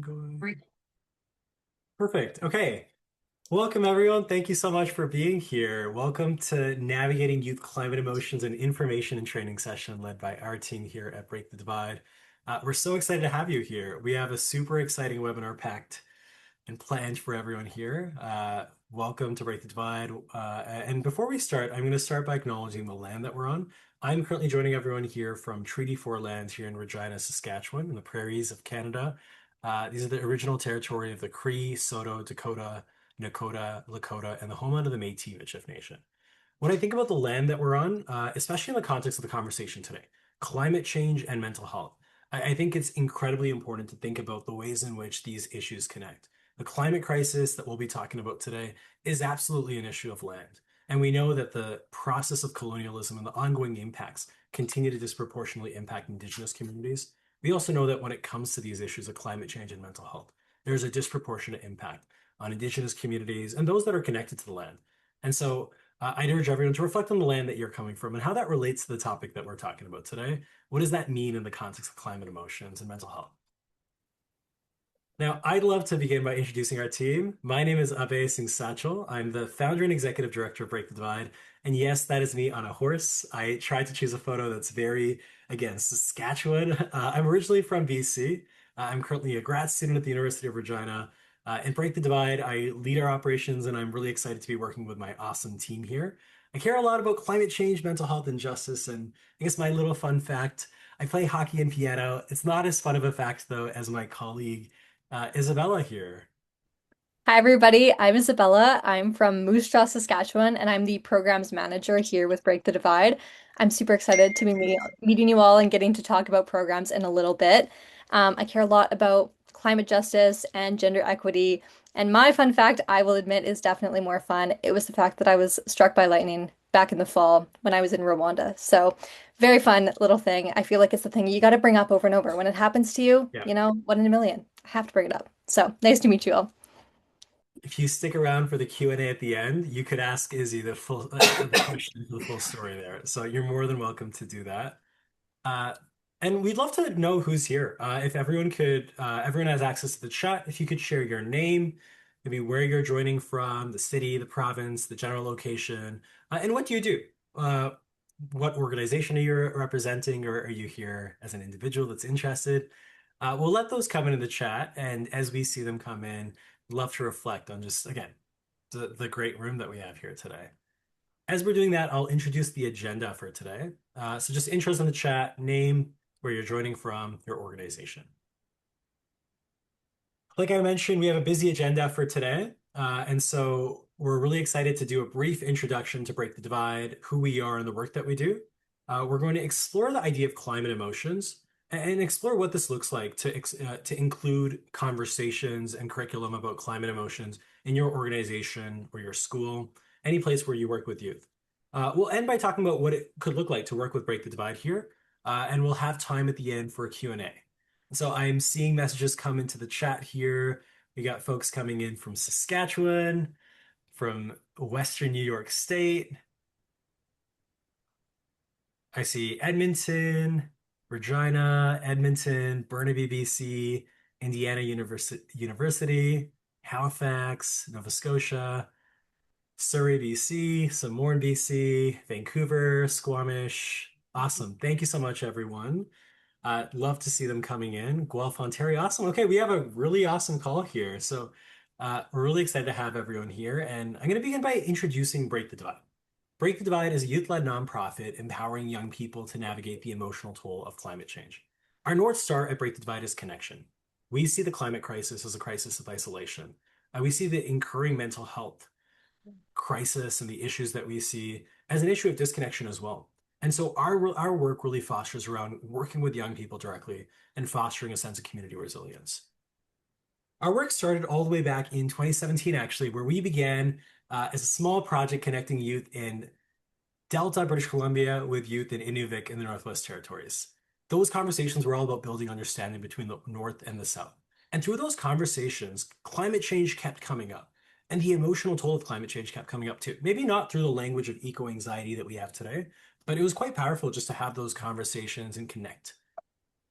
going. Perfect. Okay. Welcome, everyone. Thank you so much for being here. Welcome to Navigating Youth Climate Emotions and Information and Training session led by our team here at Break the Divide. We're so excited to have you here. We have a super exciting webinar packed and planned for everyone here. Welcome to Break the Divide. And before we start, I'm going to start by acknowledging the land that we're on. I'm currently joining everyone here from Treaty 4 lands here in Regina, Saskatchewan, in the prairies of Canada. These are the original territory of the Cree, Saulteaux, Dakota, Nakota, Lakota, and the homeland of the Métis Michif Nation. When I think about the land that we're on, especially in the context of the conversation today, climate change and mental health, I think it's incredibly important to think about the ways in which these issues connect. The climate crisis that we'll be talking about today is absolutely an issue of land. And we know that the process of colonialism and the ongoing impacts continue to disproportionately impact Indigenous communities. We also know that when it comes to these issues of climate change and mental health, there's a disproportionate impact on Indigenous communities and those that are connected to the land. And so I'd urge everyone to reflect on the land that you're coming from and how that relates to the topic that we're talking about today. What does that mean in the context of climate emotions and mental health? Now, I'd love to begin by introducing our team. My name is Abe Singh Satchel. I'm the founder and executive director of Break the Divide. And yes, that is me on a horse. I tried to choose a photo that's very, again, Saskatchewan. I'm originally from BC. I'm currently a grad student at the University of Regina. In Break the Divide, I lead our operations, and I'm really excited to be working with my awesome team here. I care a lot about climate change, mental health, and justice. And I guess my little fun fact, I play hockey and piano. It's not as fun of a fact, though, as my colleague Isabella here. Hi, everybody. I'm Isabella. I'm from Moose Jaw, Saskatchewan, and I'm the programs manager here with Break the Divide. I'm super excited to be meeting you all and getting to talk about programs in a little bit. I care a lot about climate justice and gender equity. And my fun fact, I will admit, is definitely more fun. It was the fact that I was struck by lightning back in the fall when I was in Rwanda. So, very fun little thing. I feel like it's the thing you got to bring up over and over. When it happens to you, Yeah. 1 in a million. I have to bring it up. So, nice to meet you all. If you stick around for the Q&A at the end, you could ask Izzy the full the question, the full story there. So you're more than welcome to do that. Uh, and we'd love to know who's here. If everyone could, everyone has access to the chat. If you could share your name, maybe where you're joining from, the city, the province, the general location, and what do you do? Uh, what organization are you representing, or are you here as an individual that's interested? We'll let those come into the chat, and as we see them come in, we'd love to reflect on just, again, the great room that we have here today. As we're doing that, I'll introduce the agenda for today. So just intros in the chat, name, where you're joining from, your organization. Like I mentioned, we have a busy agenda for today. And so we're really excited to do a brief introduction to Break the Divide, who we are and the work that we do. We're going to explore the idea of climate emotions and explore what this looks like to include conversations and curriculum about climate emotions in your organization or your school, any place where you work with youth. We'll end by talking about what it could look like to work with Break the Divide here, and we'll have time at the end for a Q&A. So I'm seeing messages come into the chat here. We got folks coming in from Saskatchewan, from Western New York State. I see Edmonton, Regina, Edmonton, Burnaby, BC, Indiana University, Halifax, Nova Scotia, Surrey, BC, Somorne, BC, Vancouver, Squamish. Awesome. Thank you so much, everyone. Love to see them coming in. Guelph, Ontario. Awesome. Okay, we have a really awesome call here. So we're really excited to have everyone here. And I'm going to begin by introducing Break the Divide. Break the Divide is a youth-led nonprofit empowering young people to navigate the emotional toll of climate change. Our North Star at Break the Divide is connection. We see the climate crisis as a crisis of isolation. We see the incurring mental health crisis and the issues that we see as an issue of disconnection as well. And so our work really fosters around working with young people directly and fostering a sense of community resilience. Our work started all the way back in 2017, actually, where we began as a small project connecting youth in Delta, British Columbia, with youth in Inuvik in the Northwest Territories. Those conversations were all about building understanding between the North and the South. And through those conversations, climate change kept coming up. And the emotional toll of climate change kept coming up too. Maybe not through the language of eco-anxiety that we have today, but it was quite powerful just to have those conversations and connect.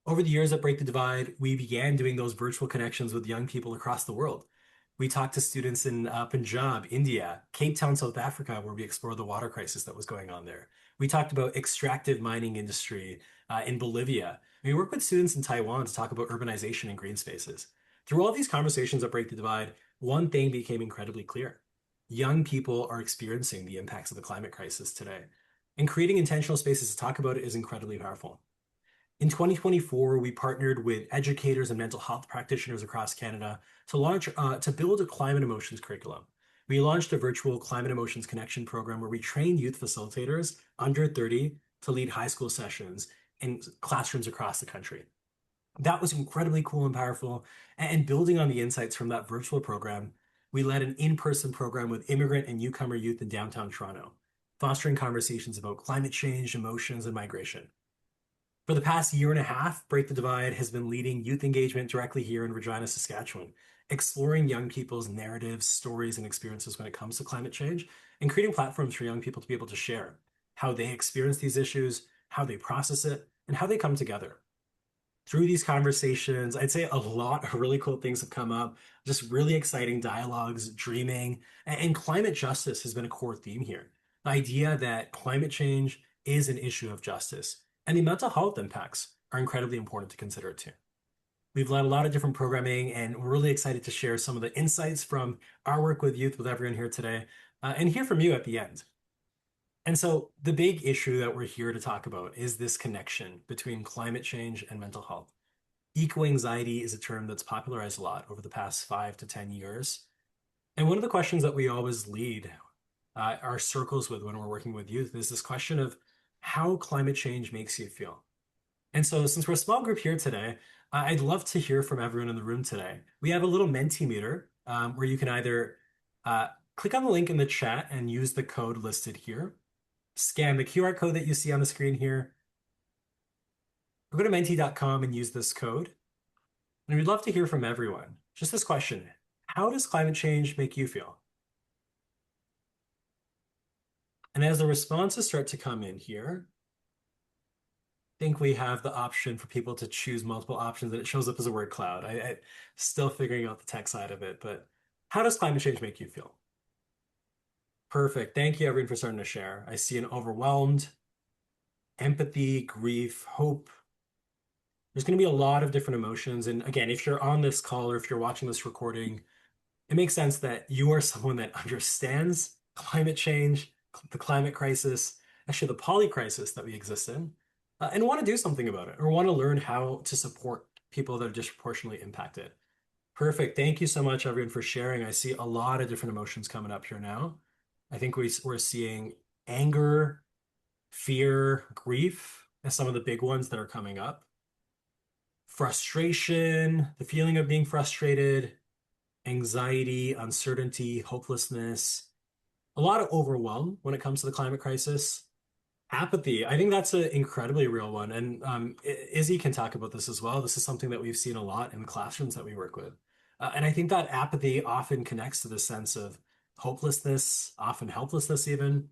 Over the years at Break the Divide, we began doing those virtual connections with young people across the world. We talked to students in Punjab, India, Cape Town, South Africa, where we explored the water crisis that was going on there. We talked about extractive mining industry in Bolivia. We worked with students in Taiwan to talk about urbanization and green spaces. Through all these conversations at Break the Divide, one thing became incredibly clear. Young people are experiencing the impacts of the climate crisis today, and creating intentional spaces to talk about it is incredibly powerful. In 2024, we partnered with educators and mental health practitioners across Canada to build a climate emotions curriculum. We launched a virtual climate emotions connection program where we train youth facilitators under 30 to lead high school sessions in classrooms across the country. That was incredibly cool and powerful. And building on the insights from that virtual program, we led an in-person program with immigrant and newcomer youth in downtown Toronto, fostering conversations about climate change, emotions, and migration. For the past year and a half, Break the Divide has been leading youth engagement directly here in Regina, Saskatchewan, exploring young people's narratives, stories, and experiences when it comes to climate change, and creating platforms for young people to be able to share how they experience these issues, how they process it, and how they come together. Through these conversations, I'd say a lot of really cool things have come up, just really exciting dialogues, dreaming, and climate justice has been a core theme here. The idea that climate change is an issue of justice and the mental health impacts are incredibly important to consider too. We've led a lot of different programming and we're really excited to share some of the insights from our work with youth with everyone here today and hear from you at the end. And so the big issue that we're here to talk about is this connection between climate change and mental health. Eco-anxiety is a term that's popularized a lot over the past 5 to 10 years. And one of the questions that we always lead our circles with when we're working with youth is this question of how climate change makes you feel. And so, since we're a small group here today, I'd love to hear from everyone in the room today. We have a little Mentimeter where you can either uh, click on the link in the chat and use the code listed here, scan the QR code that you see on the screen here, or go to menti.com and use this code. And we'd love to hear from everyone. Just this question: how does climate change make you feel? And as the responses start to come in here, I think we have the option for people to choose multiple options and it shows up as a word cloud. I still figuring out the tech side of it, but how does climate change make you feel? Perfect. Thank you, everyone, for starting to share. I see an overwhelmed, empathy, grief, hope. There's going to be a lot of different emotions. And again, if you're on this call or if you're watching this recording, it makes sense that you are someone that understands climate change, the climate crisis, actually the poly crisis that we exist in, and want to do something about it or want to learn how to support people that are disproportionately impacted. Perfect. Thank you so much, everyone, for sharing. I see a lot of different emotions coming up here now. I think we're seeing anger, fear, grief as some of the big ones that are coming up. Frustration, the feeling of being frustrated, anxiety, uncertainty, hopelessness, a lot of overwhelm when it comes to the climate crisis. Apathy, I think that's an incredibly real one. And Izzy can talk about this as well. This is something that we've seen a lot in the classrooms that we work with. And I think that apathy often connects to the sense of hopelessness, often helplessness, even.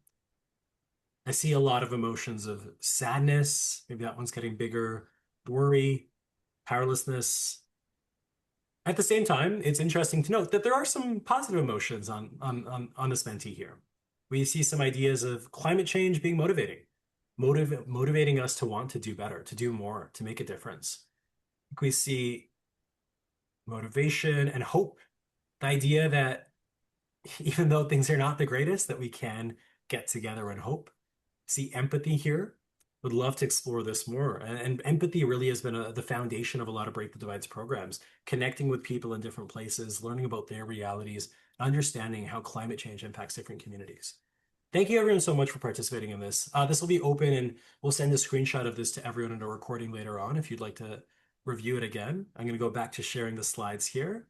I see a lot of emotions of sadness. Maybe that one's getting bigger, worry, powerlessness. At the same time, it's interesting to note that there are some positive emotions on this mentee here. We see some ideas of climate change being motivating us to want to do better, to do more, to make a difference. We see motivation and hope, the idea that even though things are not the greatest, that we can get together and hope. See empathy here. Would love to explore this more. And empathy really has been the foundation of a lot of Break the Divides programs, connecting with people in different places, learning about their realities, understanding how climate change impacts different communities. Thank you everyone so much for participating in this. This will be open and we'll send a screenshot of this to everyone in a recording later on if you'd like to review it again. I'm going to go back to sharing the slides here.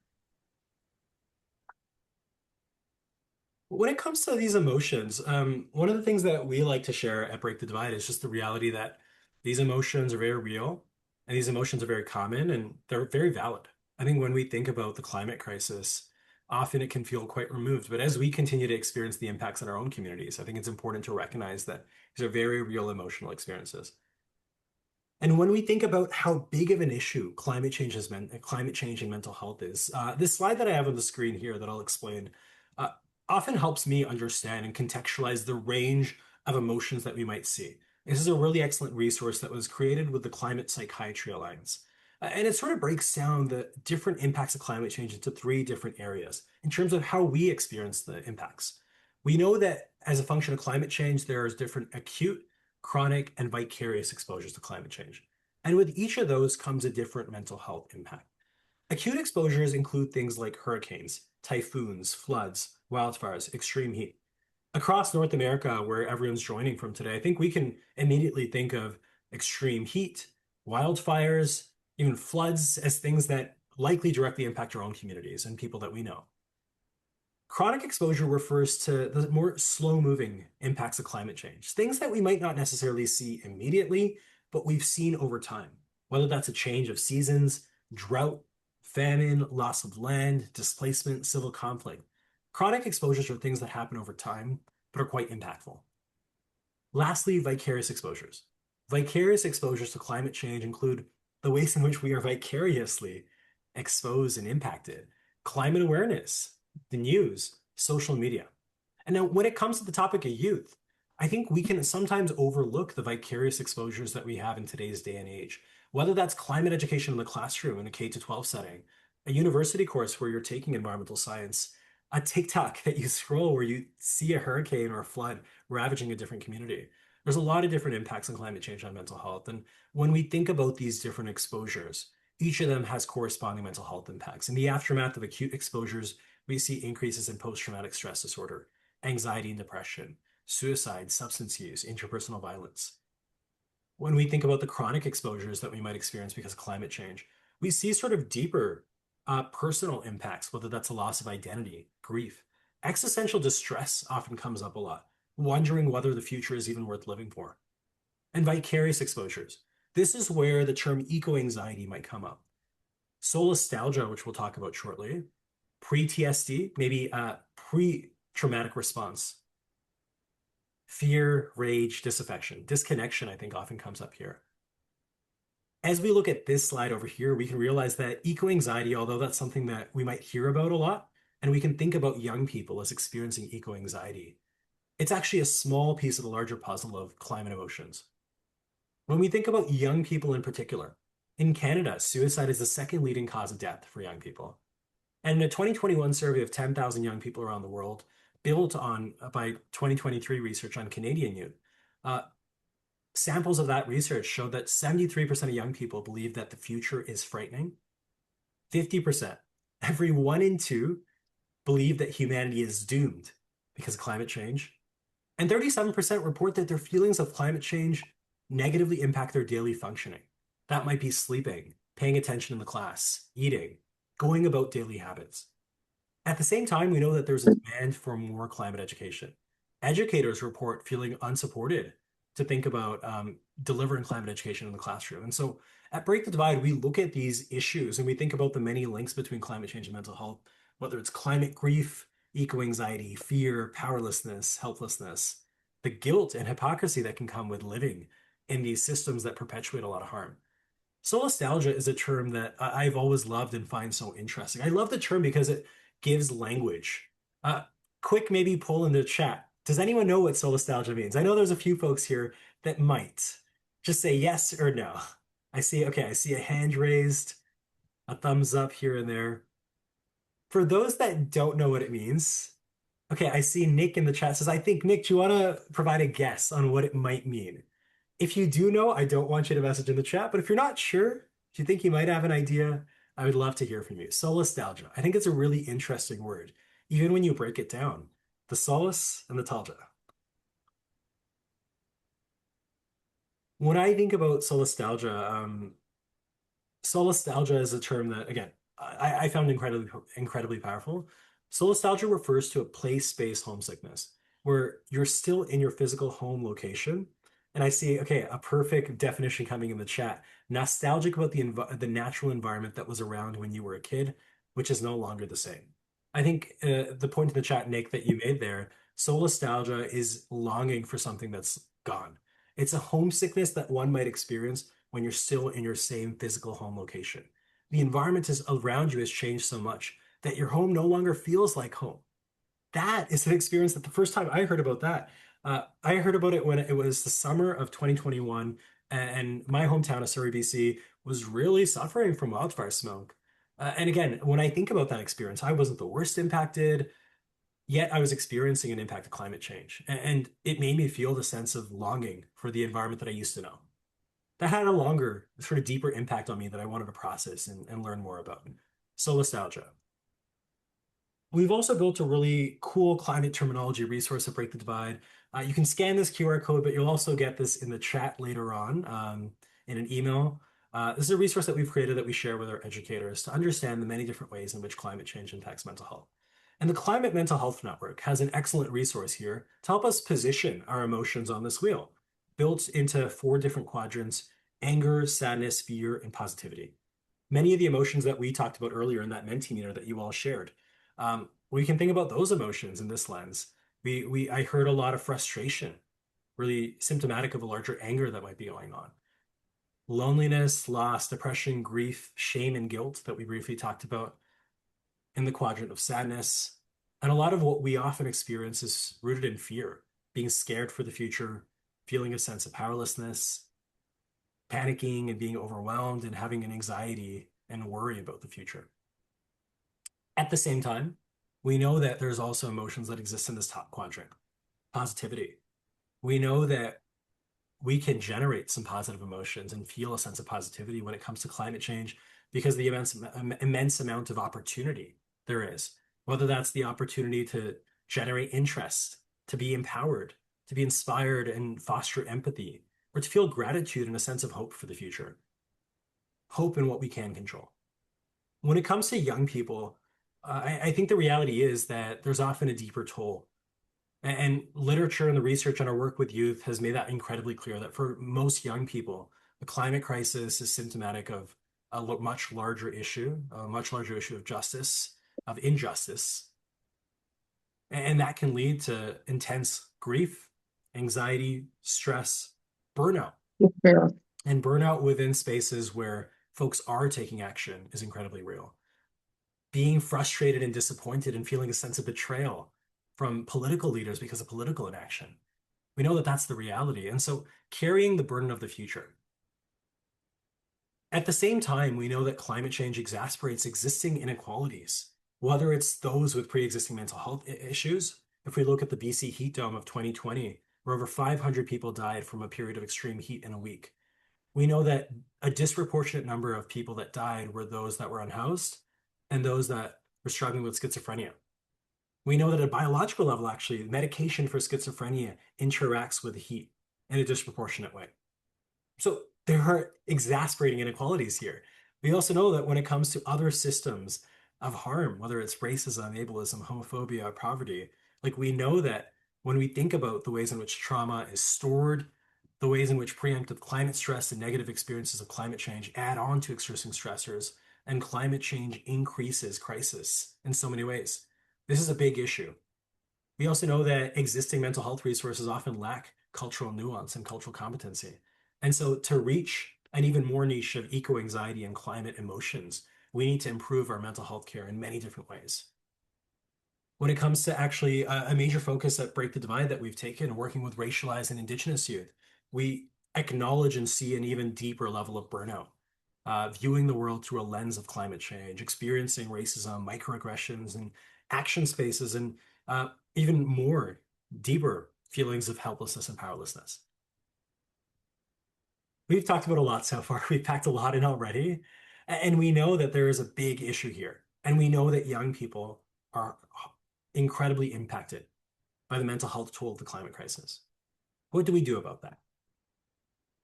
When it comes to these emotions, one of the things that we like to share at Break the Divide is just the reality that these emotions are very real and these emotions are very common and they're very valid. I think when we think about the climate crisis, often it can feel quite removed. But as we continue to experience the impacts in our own communities, I think it's important to recognize that these are very real emotional experiences. And when we think about how big of an issue climate change and mental health is, this slide that I have on the screen here that I'll explain often helps me understand and contextualize the range of emotions that we might see. This is a really excellent resource that was created with the Climate Psychiatry Alliance. And it sort of breaks down the different impacts of climate change into three different areas in terms of how we experience the impacts. We know that as a function of climate change, there's different acute, chronic, and vicarious exposures to climate change. And with each of those comes a different mental health impact. Acute exposures include things like hurricanes, typhoons, floods, wildfires, extreme heat. Across North America, where everyone's joining from today, I think we can immediately think of extreme heat, wildfires, even floods as things that likely directly impact our own communities and people that we know. Chronic exposure refers to the more slow-moving impacts of climate change, things that we might not necessarily see immediately, but we've seen over time, whether that's a change of seasons, drought, famine, loss of land, displacement, civil conflict. Chronic exposures are things that happen over time, but are quite impactful. Lastly, vicarious exposures. Vicarious exposures to climate change include the ways in which we are vicariously exposed and impacted, climate awareness, the news, social media. And now, when it comes to the topic of youth, I think we can sometimes overlook the vicarious exposures that we have in today's day and age, whether that's climate education in the classroom in a K to 12 setting, a university course where you're taking environmental science, a TikTok that you scroll where you see a hurricane or a flood ravaging a different community. There's a lot of different impacts on climate change on mental health. And when we think about these different exposures, each of them has corresponding mental health impacts. In the aftermath of acute exposures, we see increases in post-traumatic stress disorder, anxiety and depression, suicide, substance use, interpersonal violence. When we think about the chronic exposures that we might experience because of climate change, we see sort of deeper personal impacts, whether that's a loss of identity, grief. Existential distress often comes up a lot, wondering whether the future is even worth living for. And vicarious exposures. This is where the term eco-anxiety might come up. Solastalgia, which we'll talk about shortly, pre-TSD, maybe pre-traumatic response, fear, rage, disaffection, disconnection, I think often comes up here. As we look at this slide over here, we can realize that eco-anxiety, although that's something that we might hear about a lot, and we can think about young people as experiencing eco-anxiety, it's actually a small piece of the larger puzzle of climate emotions. When we think about young people in particular, in Canada, suicide is the second leading cause of death for young people. And in a 2021 survey of 10,000 young people around the world, built on by 2023 research on Canadian youth, uh, samples of that research showed that 73% of young people believe that the future is frightening. 50%, every one in two, believe that humanity is doomed because of climate change. And 37% report that their feelings of climate change negatively impact their daily functioning. That might be sleeping, paying attention in the class, eating, going about daily habits. At the same time, we know that there's a demand for more climate education. Educators report feeling unsupported to think about delivering climate education in the classroom. And so at Break the Divide, we look at these issues and we think about the many links between climate change and mental health, whether it's climate grief, eco-anxiety, fear, powerlessness, helplessness, the guilt and hypocrisy that can come with living in these systems that perpetuate a lot of harm. Solastalgia is a term that I've always loved and find so interesting. I love the term because it gives language. Uh, Quick maybe poll in the chat. Does anyone know what solastalgia means? I know there's a few folks here that might. Just say yes or no. Okay, I see a hand raised, a thumbs up here and there. For those that don't know what it means, okay, I see Nick in the chat says, I think, Nick, do you want to provide a guess on what it might mean? If you do know, I don't want you to message in the chat, but if you're not sure, if you think you might have an idea, I would love to hear from you. Solastalgia. I think it's a really interesting word, even when you break it down. The solace and the talgia. When I think about solastalgia, solastalgia is a term that, again, I found incredibly powerful. Solastalgia refers to a place-based homesickness where you're still in your physical home location. And I see, okay, a perfect definition coming in the chat. Nostalgic about the natural environment that was around when you were a kid, which is no longer the same. I think the point in the chat, Nick, that you made there, solastalgia is longing for something that's gone. It's a homesickness that one might experience when you're still in your same physical home location. The environment is around you has changed so much that your home no longer feels like home. That is an experience that the first time I heard about that, I heard about it when it was the summer of 2021, and my hometown of Surrey, BC, was really suffering from wildfire smoke. And again, when I think about that experience, I wasn't the worst impacted, yet I was experiencing an impact of climate change. And it made me feel the sense of longing for the environment that I used to know. That had a longer, sort of deeper impact on me that I wanted to process and learn more about. So nostalgia. We've also built a really cool climate terminology resource to break the divide. You can scan this QR code, but you'll also get this in the chat later on in an email. This is a resource that we've created that we share with our educators to understand the many different ways in which climate change impacts mental health. And the Climate Mental Health Network has an excellent resource here to help us position our emotions on this wheel, built into four different quadrants: anger, sadness, fear, and positivity. Many of the emotions that we talked about earlier in that Mentimeter that you all shared. We can think about those emotions in this lens. I heard a lot of frustration, really symptomatic of a larger anger that might be going on. Loneliness, loss, depression, grief, shame, and guilt that we briefly talked about in the quadrant of sadness. And a lot of what we often experience is rooted in fear, being scared for the future, feeling a sense of powerlessness, panicking and being overwhelmed, and having an anxiety and worry about the future. At the same time, we know that there's also emotions that exist in this top quadrant. Positivity. We know that we can generate some positive emotions and feel a sense of positivity when it comes to climate change because the immense amount of opportunity there is, whether that's the opportunity to generate interest, to be empowered, to be inspired and foster empathy, or to feel gratitude and a sense of hope for the future, hope in what we can control. When it comes to young people, I think the reality is that there's often a deeper toll. And literature and the research on our work with youth has made that incredibly clear that for most young people, the climate crisis is symptomatic of a much larger issue of justice, of injustice. And that can lead to intense grief, anxiety, stress, burnout. Yeah. And burnout within spaces where folks are taking action is incredibly real. Being frustrated and disappointed and feeling a sense of betrayal from political leaders because of political inaction. We know that that's the reality. And so carrying the burden of the future. At the same time, we know that climate change exacerbates existing inequalities, whether it's those with pre-existing mental health issues. If we look at the BC heat dome of 2020, where over 500 people died from a period of extreme heat in a week, we know that a disproportionate number of people that died were those that were unhoused and those that were struggling with schizophrenia. We know that at a biological level, actually, medication for schizophrenia interacts with heat in a disproportionate way. So there are exasperating inequalities here. We also know that when it comes to other systems of harm, whether it's racism, ableism, homophobia, or poverty, like we know that when we think about the ways in which trauma is stored, the ways in which preemptive climate stress and negative experiences of climate change add on to existing stressors, and climate change increases crisis in so many ways. This is a big issue. We also know that existing mental health resources often lack cultural nuance and cultural competency. And so to reach an even more niche of eco-anxiety and climate emotions, we need to improve our mental health care in many different ways. When it comes to actually a major focus at Break the Divide that we've taken, working with racialized and Indigenous youth, we acknowledge and see an even deeper level of burnout, viewing the world through a lens of climate change, experiencing racism, microaggressions, and action spaces, and even more deeper feelings of helplessness and powerlessness. We've talked about a lot so far. We've packed a lot in already. And we know that there is a big issue here. And we know that young people are incredibly impacted by the mental health toll of the climate crisis. What do we do about that?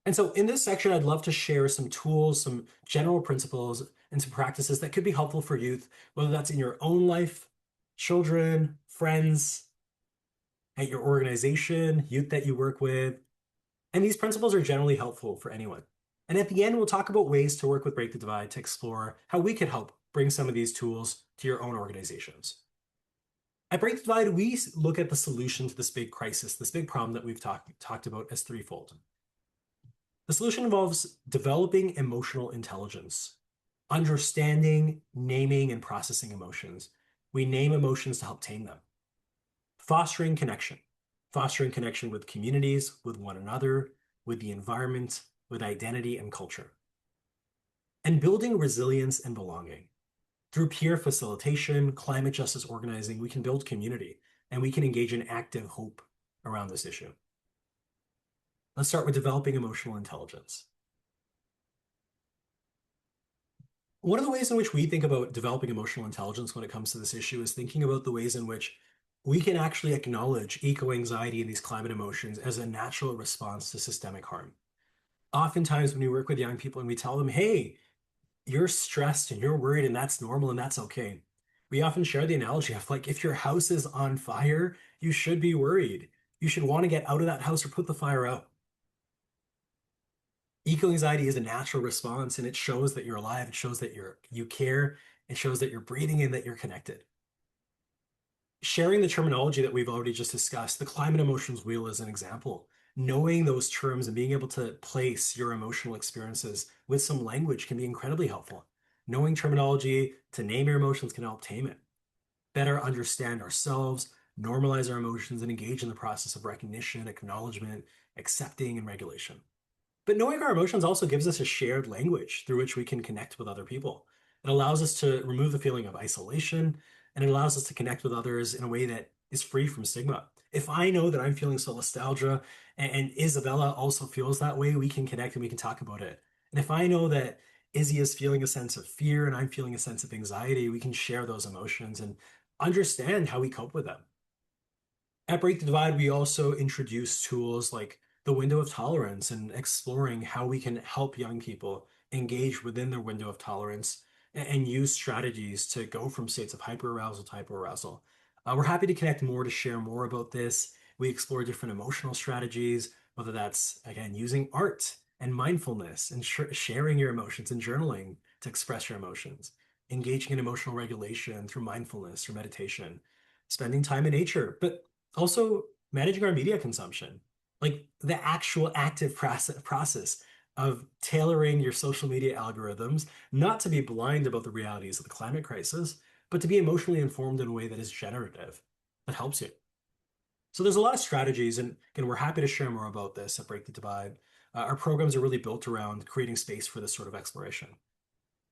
And so in this section, I'd love to share some tools, some general principles, and some practices that could be helpful for youth, whether that's in your own life, children, friends, at your organization, youth that you work with. And these principles are generally helpful for anyone. And at the end, we'll talk about ways to work with Break the Divide to explore how we could help bring some of these tools to your own organizations. At Break the Divide, we look at the solution to this big crisis, this big problem that we've talked about as threefold. The solution involves developing emotional intelligence, understanding, naming, and processing emotions. We name emotions to help tame them. Fostering connection, fostering connection with communities, with one another, with the environment, with identity and culture. And building resilience and belonging. Through peer facilitation, climate justice organizing, we can build community and we can engage in active hope around this issue. Let's start with developing emotional intelligence. One of the ways in which we think about developing emotional intelligence when it comes to this issue is thinking about the ways in which we can actually acknowledge eco-anxiety and these climate emotions as a natural response to systemic harm. Oftentimes, when we work with young people and we tell them, hey, you're stressed and you're worried and that's normal and that's okay, we often share the analogy of like, if your house is on fire, you should be worried. You should want to get out of that house or put the fire out. Eco-anxiety is a natural response and it shows that you're alive. It shows that you care. It shows that you're breathing and that you're connected. Sharing the terminology that we've already just discussed, the climate emotions wheel is an example. Knowing those terms and being able to place your emotional experiences with some language can be incredibly helpful. Knowing terminology to name your emotions can help tame it. Better understand ourselves, normalize our emotions, and engage in the process of recognition, acknowledgement, accepting, and regulation. But knowing our emotions also gives us a shared language through which we can connect with other people. It allows us to remove the feeling of isolation, and it allows us to connect with others in a way that is free from stigma. If I know that I'm feeling so nostalgia and Isabella also feels that way, we can connect and we can talk about it. And if I know that Izzy is feeling a sense of fear and I'm feeling a sense of anxiety, we can share those emotions and understand how we cope with them. At Break the Divide, we also introduce tools like the window of tolerance and exploring how we can help young people engage within their window of tolerance and use strategies to go from states of hyperarousal to hyperarousal. We're happy to connect more to share more about this. We explore different emotional strategies, whether that's, again, using art and mindfulness and sharing your emotions and journaling to express your emotions, engaging in emotional regulation through mindfulness or meditation, spending time in nature. But also managing our media consumption, like the actual active process of tailoring your social media algorithms, not to be blind about the realities of the climate crisis, but to be emotionally informed in a way that is generative, that helps you. So there's a lot of strategies, and again, we're happy to share more about this at Break the Divide. Our programs are really built around creating space for this sort of exploration.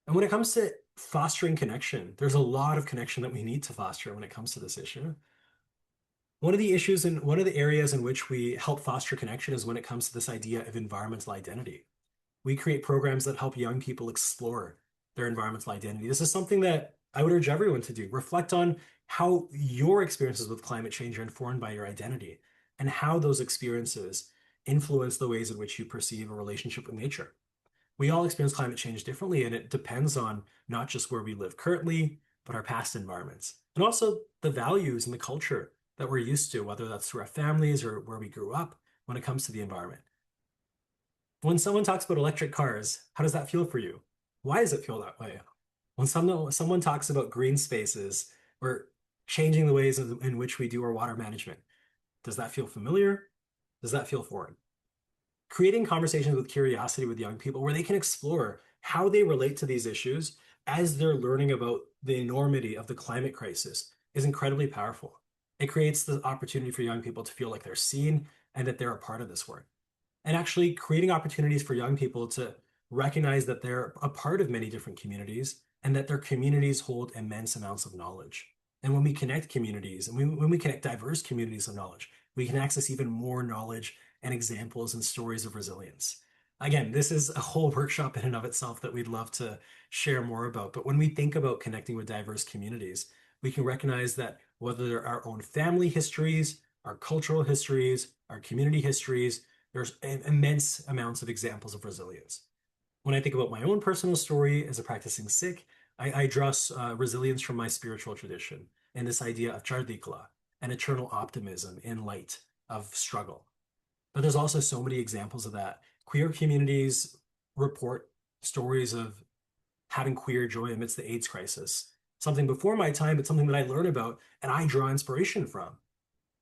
And when it comes to fostering connection, there's a lot of connection that we need to foster when it comes to this issue. One of the issues and one of the areas in which we help foster connection is when it comes to this idea of environmental identity. We create programs that help young people explore their environmental identity. This is something that I would urge everyone to do. Reflect on how your experiences with climate change are informed by your identity and how those experiences influence the ways in which you perceive a relationship with nature. We all experience climate change differently, and it depends on not just where we live currently, but our past environments, and also the values and the culture that we're used to, whether that's through our families or where we grew up when it comes to the environment. When someone talks about electric cars, how does that feel for you? Why does it feel that way? When someone talks about green spaces or changing the ways in which we do our water management, does that feel familiar? Does that feel foreign? Creating conversations with curiosity with young people where they can explore how they relate to these issues as they're learning about the enormity of the climate crisis is incredibly powerful. It creates the opportunity for young people to feel like they're seen and that they're a part of this work. And actually creating opportunities for young people to recognize that they're a part of many different communities and that their communities hold immense amounts of knowledge. And when we connect communities and when we connect diverse communities of knowledge, we can access even more knowledge and examples and stories of resilience. Again, this is a whole workshop in and of itself that we'd love to share more about. But when we think about connecting with diverse communities, we can recognize that whether they're our own family histories, our cultural histories, our community histories, there's immense amounts of examples of resilience. When I think about my own personal story as a practicing Sikh, I draw resilience from my spiritual tradition and this idea of chardikla, an eternal optimism in light of struggle. But there's also so many examples of that. Queer communities report stories of having queer joy amidst the AIDS crisis, something before my time, but something that I learn about and I draw inspiration from.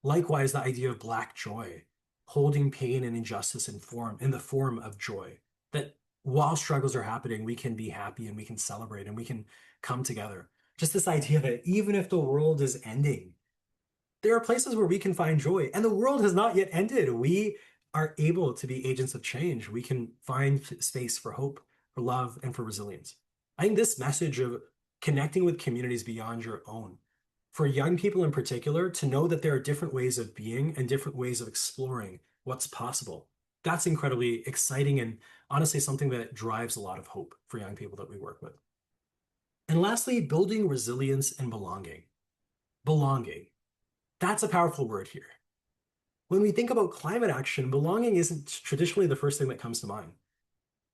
Likewise, the idea of Black joy. holding pain and injustice in the form of joy. That while struggles are happening, we can be happy and we can celebrate and we can come together. Just this idea that even if the world is ending, there are places where we can find joy, and the world has not yet ended. We are able to be agents of change. We can find space for hope, for love, and for resilience. I think this message of connecting with communities beyond your own, for young people in particular, to know that there are different ways of being and different ways of exploring what's possible. That's incredibly exciting and honestly something that drives a lot of hope for young people that we work with. And lastly, building resilience and belonging. Belonging. That's a powerful word here. When we think about climate action, belonging isn't traditionally the first thing that comes to mind.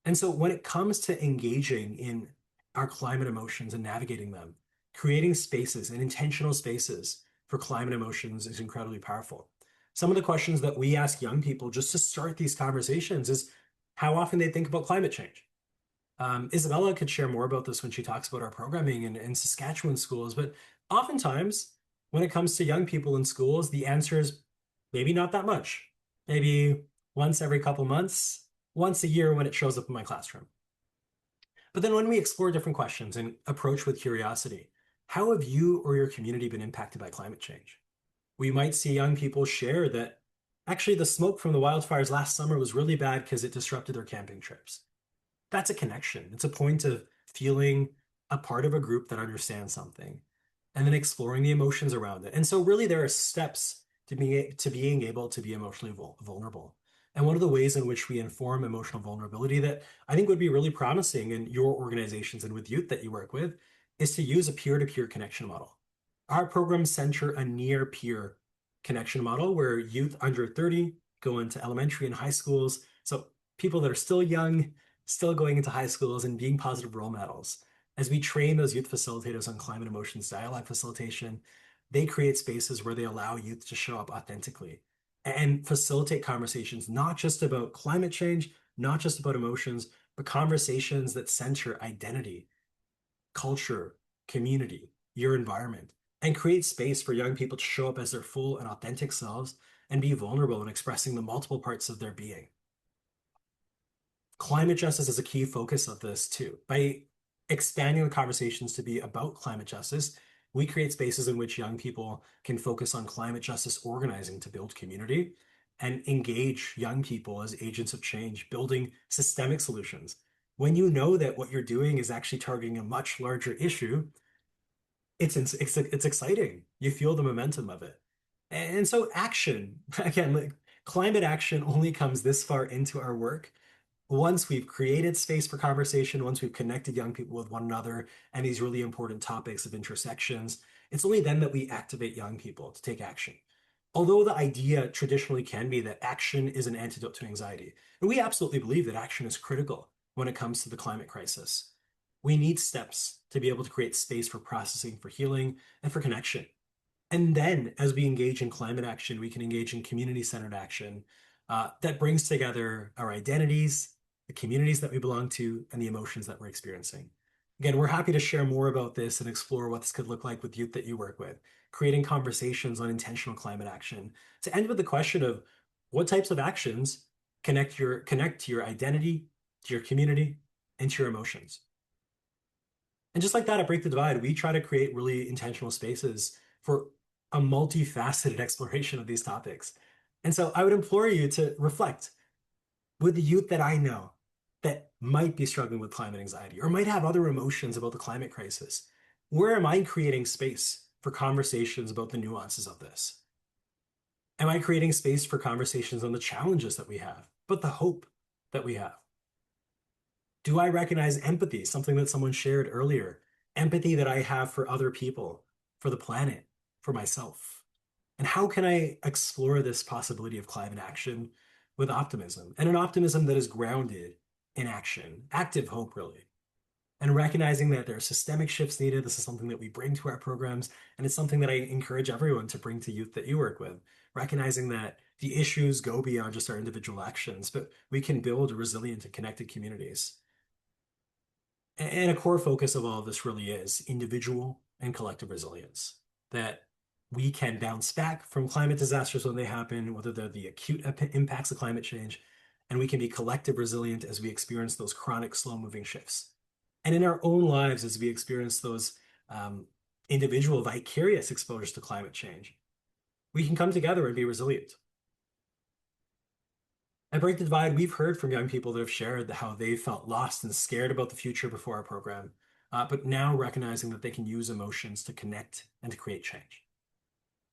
And so when it comes to engaging in our climate emotions and navigating them, creating spaces and intentional spaces for climate emotions is incredibly powerful. Some of the questions that we ask young people just to start these conversations is how often they think about climate change. Isabella could share more about this when she talks about our programming in Saskatchewan schools, but oftentimes when it comes to young people in schools, the answer is maybe not that much. Maybe once every couple months, once a year when it shows up in my classroom. But then when we explore different questions and approach with curiosity, how have you or your community been impacted by climate change? We might see young people share that actually the smoke from the wildfires last summer was really bad because it disrupted their camping trips. That's a connection. It's a point of feeling a part of a group that understands something and then exploring the emotions around it. And so really there are steps to being able to be emotionally vulnerable. And one of the ways in which we inform emotional vulnerability that I think would be really promising in your organizations and with youth that you work with is to use a peer-to-peer connection model. Our programs center a near peer connection model where youth under 30 go into elementary and high schools. So people that are still young, still going into high schools and being positive role models. As we train those youth facilitators on climate emotions dialogue facilitation, they create spaces where they allow youth to show up authentically and facilitate conversations, not just about climate change, not just about emotions, but conversations that center identity, culture, community, your environment, and create space for young people to show up as their full and authentic selves and be vulnerable in expressing the multiple parts of their being. Climate justice is a key focus of this too. By expanding the conversations to be about climate justice, we create spaces in which young people can focus on climate justice organizing to build community and engage young people as agents of change, building systemic solutions. When you know that what you're doing is actually targeting a much larger issue, it's exciting. You feel the momentum of it. And so action, again, like climate action only comes this far into our work once we've created space for conversation, once we've connected young people with one another and these really important topics of intersections, it's only then that we activate young people to take action. Although the idea traditionally can be that action is an antidote to anxiety, and we absolutely believe that action is critical when it comes to the climate crisis. We need steps to be able to create space for processing, for healing, and for connection. And then, as we engage in climate action, we can engage in community centered action that brings together our identities, the communities that we belong to, and the emotions that we're experiencing. Again, we're happy to share more about this and explore what this could look like with youth that you work with, creating conversations on intentional climate action. To end with the question of what types of actions connect to your identity, to your community, and to your emotions. And just like that, at Break the Divide, we try to create really intentional spaces for a multifaceted exploration of these topics. And so I would implore you to reflect with the youth that I know that might be struggling with climate anxiety or might have other emotions about the climate crisis. Where am I creating space for conversations about the nuances of this? Am I creating space for conversations on the challenges that we have, but the hope that we have? Do I recognize empathy, something that someone shared earlier? Empathy that I have for other people, for the planet, for myself. And how can I explore this possibility of climate action with optimism and an optimism that is grounded in action, active hope, really? And recognizing that there are systemic shifts needed. This is something that we bring to our programs, and it's something that I encourage everyone to bring to youth that you work with. Recognizing that the issues go beyond just our individual actions, but we can build resilient and connected communities. And a core focus of all of this really is individual and collective resilience. That we can bounce back from climate disasters when they happen, whether they're the acute impacts of climate change, and we can be collective resilient as we experience those chronic, slow-moving shifts. And in our own lives, as we experience those um, individual vicarious exposures to climate change, we can come together and be resilient. At Break the Divide, we've heard from young people that have shared how they felt lost and scared about the future before our program, but now recognizing that they can use emotions to connect and to create change.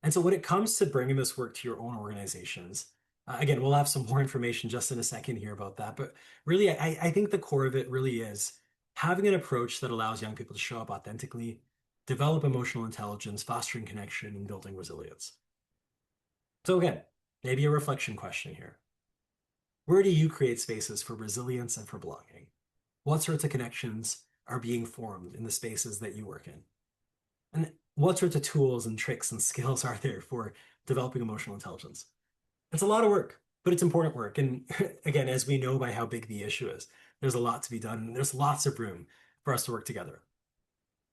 And so when it comes to bringing this work to your own organizations, again, we'll have some more information just in a second here about that. But really, I think the core of it really is having an approach that allows young people to show up authentically, develop emotional intelligence, fostering connection, and building resilience. So again, maybe a reflection question here. Where do you create spaces for resilience and for belonging? What sorts of connections are being formed in the spaces that you work in? And what sorts of tools and tricks and skills are there for developing emotional intelligence? It's a lot of work, but it's important work. And again, as we know by how big the issue is, there's a lot to be done. And there's lots of room for us to work together.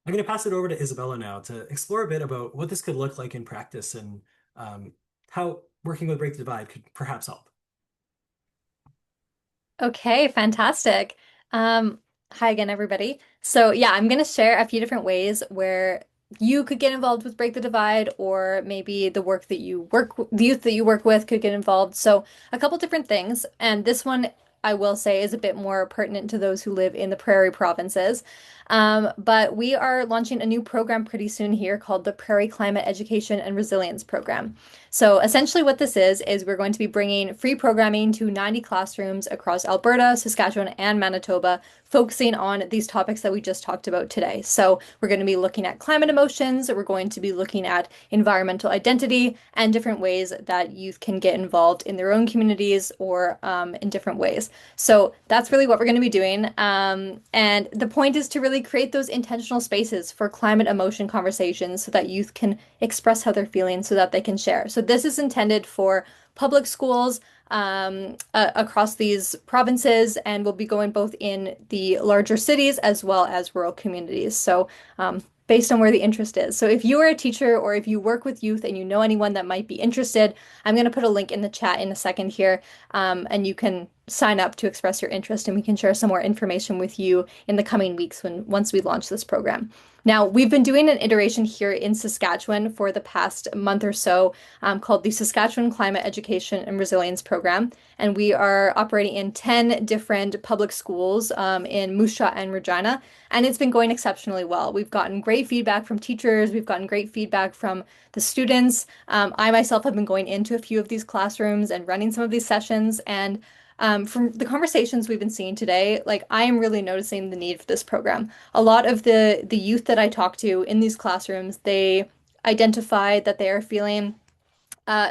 I'm going to pass it over to Isabella now to explore a bit about what this could look like in practice and um, how working with Break the Divide could perhaps help. Okay, fantastic. Um, Hi again, everybody. So yeah, I'm gonna share a few different ways where you could get involved with Break the Divide, or maybe the youth that you work with could get involved. So a couple different things, and this one I will say is a bit more pertinent to those who live in the prairie provinces. But we are launching a new program pretty soon here called the Prairie Climate Education and Resilience Program. So essentially what this is we're going to be bringing free programming to 90 classrooms across Alberta, Saskatchewan, and Manitoba, focusing on these topics that we just talked about today. So we're going to be looking at climate emotions, we're going to be looking at environmental identity, and different ways that youth can get involved in their own communities or in different ways. So that's really what we're going to be doing. And the point is to really create those intentional spaces for climate emotion conversations so that youth can express how they're feeling so that they can share. So this is intended for public schools across these provinces, and will be going both in the larger cities as well as rural communities. So based on where the interest is. So if you are a teacher or if you work with youth and you know anyone that might be interested, I'm going to put a link in the chat in a second here, and you can sign up to express your interest, and we can share some more information with you in the coming weeks once we launch this program. Now, we've been doing an iteration here in Saskatchewan for the past month or so, called the Saskatchewan Climate Education and Resilience Program. And we are operating in 10 different public schools in Moose Jaw and Regina. And it's been going exceptionally well. We've gotten great feedback from teachers. We've gotten great feedback from the students. I myself have been going into a few of these classrooms and running some of these sessions. And from the conversations we've been seeing today, like I am really noticing the need for this program. A lot of the youth that I talk to in these classrooms, they identify that they are feeling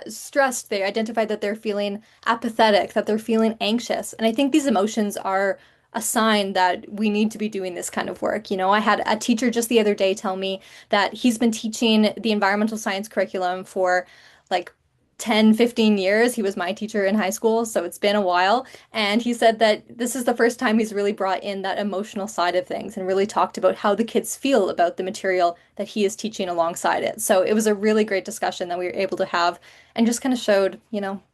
stressed. They identify that they're feeling apathetic, that they're feeling anxious. And I think these emotions are a sign that we need to be doing this kind of work. You know, I had a teacher just the other day tell me that he's been teaching the environmental science curriculum for like 10, 15 years. He was my teacher in high school, so it's been a while. And he said that this is the first time he's really brought in that emotional side of things and really talked about how the kids feel about the material that he is teaching alongside it. So it was a really great discussion that we were able to have, and just kind of showed,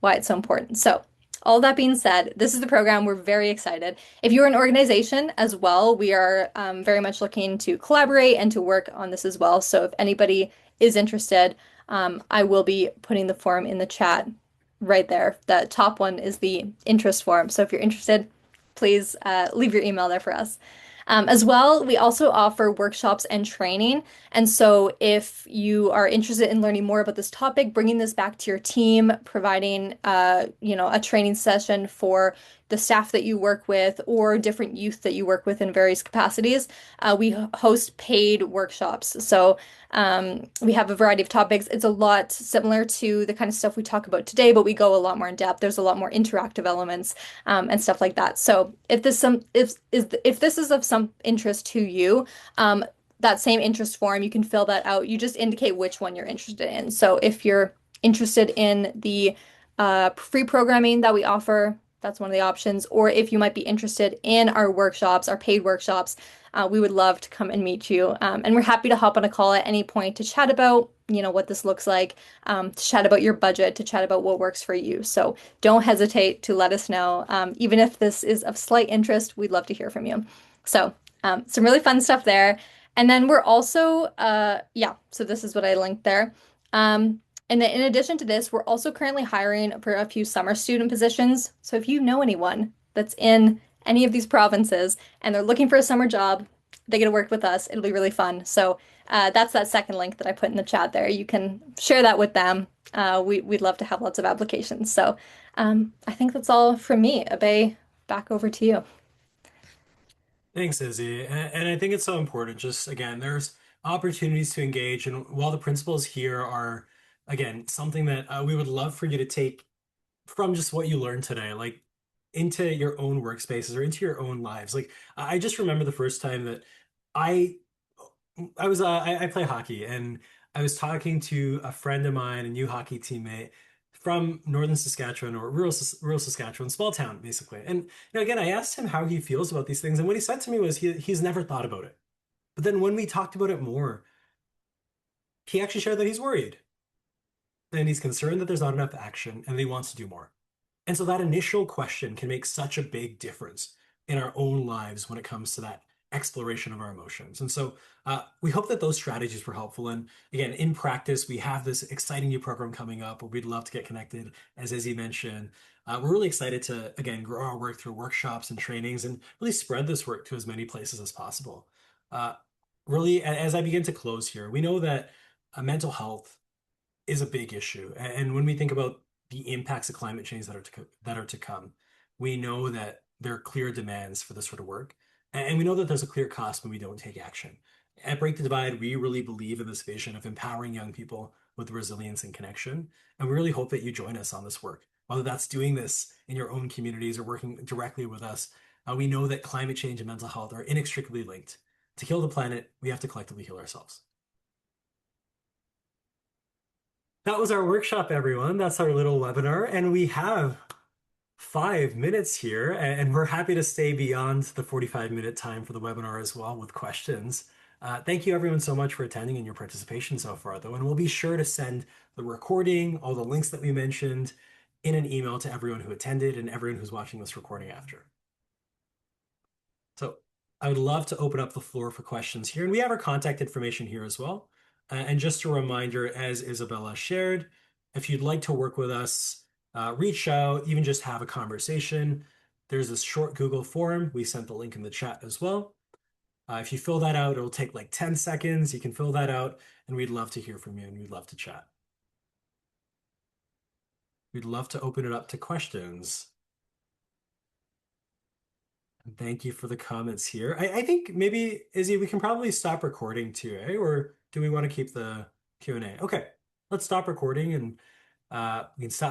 why it's so important. So all that being said, this is the program. We're very excited. If you're an organization as well, we are very much looking to collaborate and to work on this as well. So if anybody is interested, I will be putting the form in the chat right there. The top one is the interest form. So if you're interested, please leave your email there for us. As well, we also offer workshops and training. And so if you are interested in learning more about this topic, bringing this back to your team, providing, a training session for the staff that you work with or different youth that you work with in various capacities, we host paid workshops. So we have a variety of topics. It's a lot similar to the kind of stuff we talk about today, but we go a lot more in depth. There's a lot more interactive elements and stuff like that. So if this is of some interest to you, that same interest form, you can fill that out. You just indicate which one you're interested in. So if you're interested in the free programming that we offer, that's one of the options. Or if you might be interested in our workshops, our paid workshops, we would love to come and meet you. And we're happy to hop on a call at any point to chat about, what this looks like, to chat about your budget, to chat about what works for you. So don't hesitate to let us know. Even if this is of slight interest, we'd love to hear from you. So some really fun stuff there. And then we're also, yeah, so this is what I linked there. And then in addition to this, we're also currently hiring for a few summer student positions. So if you know anyone that's in any of these provinces and they're looking for a summer job, they get to work with us. It'll be really fun. So that's that second link that I put in the chat there. You can share that with them. We'd love to have lots of applications. So I think that's all from me. Abe, back over to you. Thanks, Izzy. And I think it's so important. Just again, there's opportunities to engage. And while the principles here are, again, something that we would love for you to take from just what you learned today, like into your own workspaces or into your own lives. Like I just remember the first time that I I play hockey and I was talking to a friend of mine, a new hockey teammate from northern Saskatchewan or rural Saskatchewan, small town basically. And again, I asked him how he feels about these things, and what he said to me was he's never thought about it. But then when we talked about it more, he actually shared that he's worried and he's concerned that there's not enough action and that he wants to do more. And so that initial question can make such a big difference in our own lives when it comes to that exploration of our emotions. And so we hope that those strategies were helpful. And again, in practice, we have this exciting new program coming up where we'd love to get connected, as Izzy mentioned. We're really excited to, again, grow our work through workshops and trainings and really spread this work to as many places as possible. Uh, really, as I begin to close here, we know that mental health is a big issue. And when we think about the impacts of climate change that are to come, we know that there are clear demands for this sort of work, and we know that there's a clear cost when we don't take action. At Break the Divide, we really believe in this vision of empowering young people with resilience and connection, and we really hope that you join us on this work. Whether that's doing this in your own communities or working directly with us, we know that climate change and mental health are inextricably linked. To heal the planet, we have to collectively heal ourselves. That was our workshop, everyone. That's our little webinar. And we have 5 minutes here, and we're happy to stay beyond the 45-minute time for the webinar as well with questions. Thank you, everyone, so much for attending and your participation so far, though. And we'll be sure to send the recording, all the links that we mentioned, in an email to everyone who attended and everyone who's watching this recording after. So I would love to open up the floor for questions here. And we have our contact information here as well. And just a reminder, as Isabella shared, if you'd like to work with us, reach out, even just have a conversation. There's this short Google form. We sent the link in the chat as well. If you fill that out, it'll take like 10 seconds. You can fill that out, and we'd love to hear from you and we'd love to chat. We'd love to open it up to questions. Thank you for the comments here. I think maybe, Izzy, we can probably stop recording too, eh? Or do we want to keep the Q&A? Okay, let's stop recording and we can stop